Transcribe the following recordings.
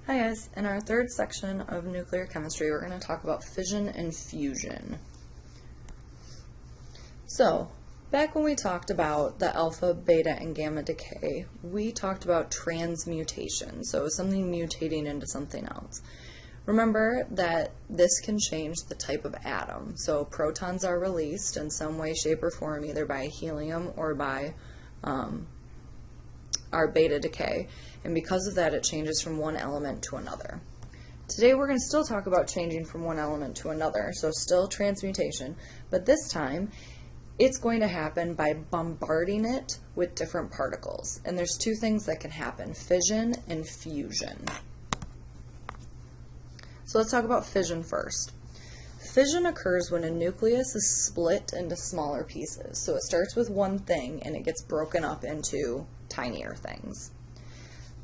Hi guys, in our third section of nuclear chemistry, we're going to talk about fission and fusion. So, back when we talked about the alpha, beta, and gamma decay, we talked about transmutation, so something mutating into something else. Remember that this can change the type of atom, so protons are released in some way, shape, or form, either by helium or by our beta decay, and because of that it changes from one element to another. Today we're going to still talk about changing from one element to another, so still transmutation, but this time it's going to happen by bombarding it with different particles. And there's two things that can happen, fission and fusion. So let's talk about fission first. Fission occurs when a nucleus is split into smaller pieces. So it starts with one thing and it gets broken up into tinier things.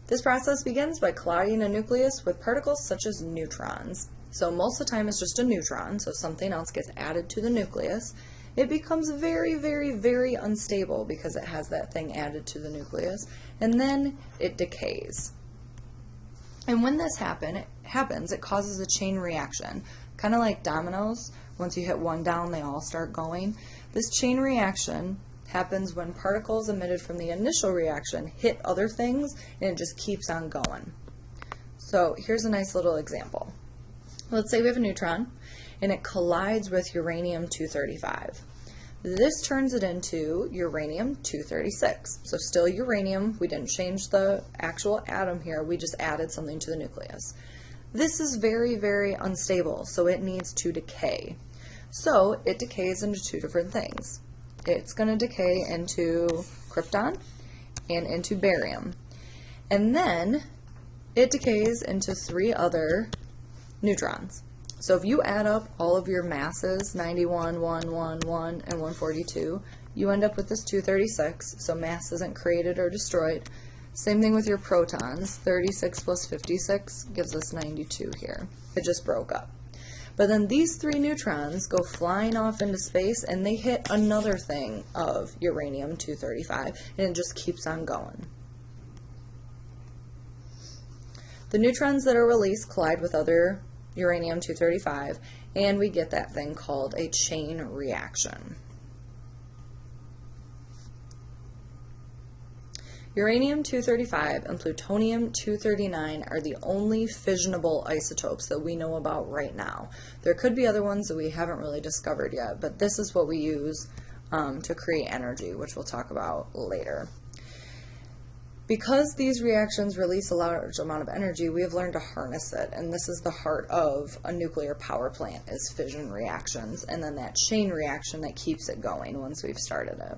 This process begins by clouding a nucleus with particles such as neutrons. So most of the time it's just a neutron, so something else gets added to the nucleus. It becomes very, very, very unstable because it has that thing added to the nucleus, and then it decays. And when this happens, it causes a chain reaction, kind of like dominoes. Once you hit one down, they all start going. This chain reaction happens when particles emitted from the initial reaction hit other things, and it just keeps on going. So here's a nice little example. Let's say we have a neutron, and it collides with uranium-235. This turns it into uranium-236. So still uranium, we didn't change the actual atom here, we just added something to the nucleus. This is very, very unstable, so it needs to decay. So it decays into two different things. It's going to decay into krypton and into barium. And then it decays into three other neutrons. So if you add up all of your masses, 91, 111, and 142, you end up with this 236, so mass isn't created or destroyed. Same thing with your protons, 36 plus 56 gives us 92 here. It just broke up. But then these three neutrons go flying off into space and they hit another thing of uranium-235, and it just keeps on going. The neutrons that are released collide with other uranium-235, and we get that thing called a chain reaction. Uranium-235 and plutonium-239 are the only fissionable isotopes that we know about right now. There could be other ones that we haven't really discovered yet, but this is what we use to create energy, which we'll talk about later. Because these reactions release a large amount of energy, we have learned to harness it, and this is the heart of a nuclear power plant, is fission reactions, and then that chain reaction that keeps it going once we've started it.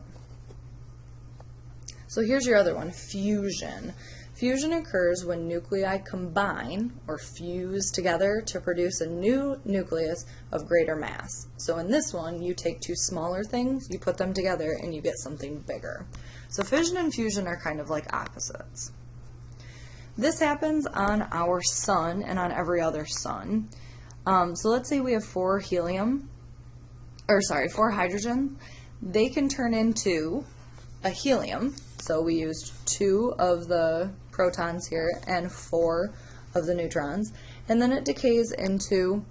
So here's your other one, fusion. Fusion occurs when nuclei combine or fuse together to produce a new nucleus of greater mass. So in this one, you take two smaller things, you put them together, and you get something bigger. So fission and fusion are kind of like opposites. This happens on our sun and on every other sun. So let's say we have four hydrogen. They can turn into a helium. So we used 2 of the protons here and 4 of the neutrons. And then it decays into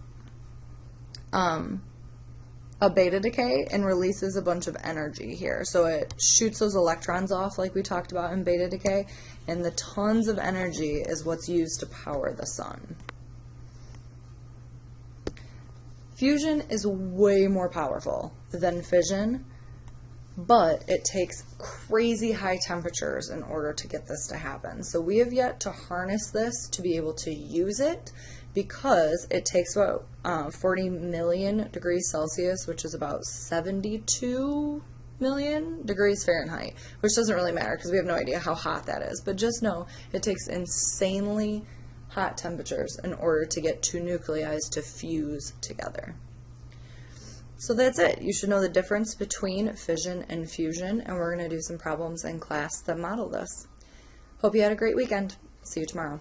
a beta decay and releases a bunch of energy here. So it shoots those electrons off like we talked about in beta decay, and the tons of energy is what's used to power the sun. Fusion is way more powerful than fission, but it takes crazy high temperatures in order to get this to happen. So we have yet to harness this to be able to use it, because it takes about 40 million degrees Celsius, which is about 72 million degrees Fahrenheit, which doesn't really matter because we have no idea how hot that is, but just know it takes insanely hot temperatures in order to get two nuclei to fuse together. So that's it. You should know the difference between fission and fusion, and we're going to do some problems in class that model this. Hope you had a great weekend. See you tomorrow.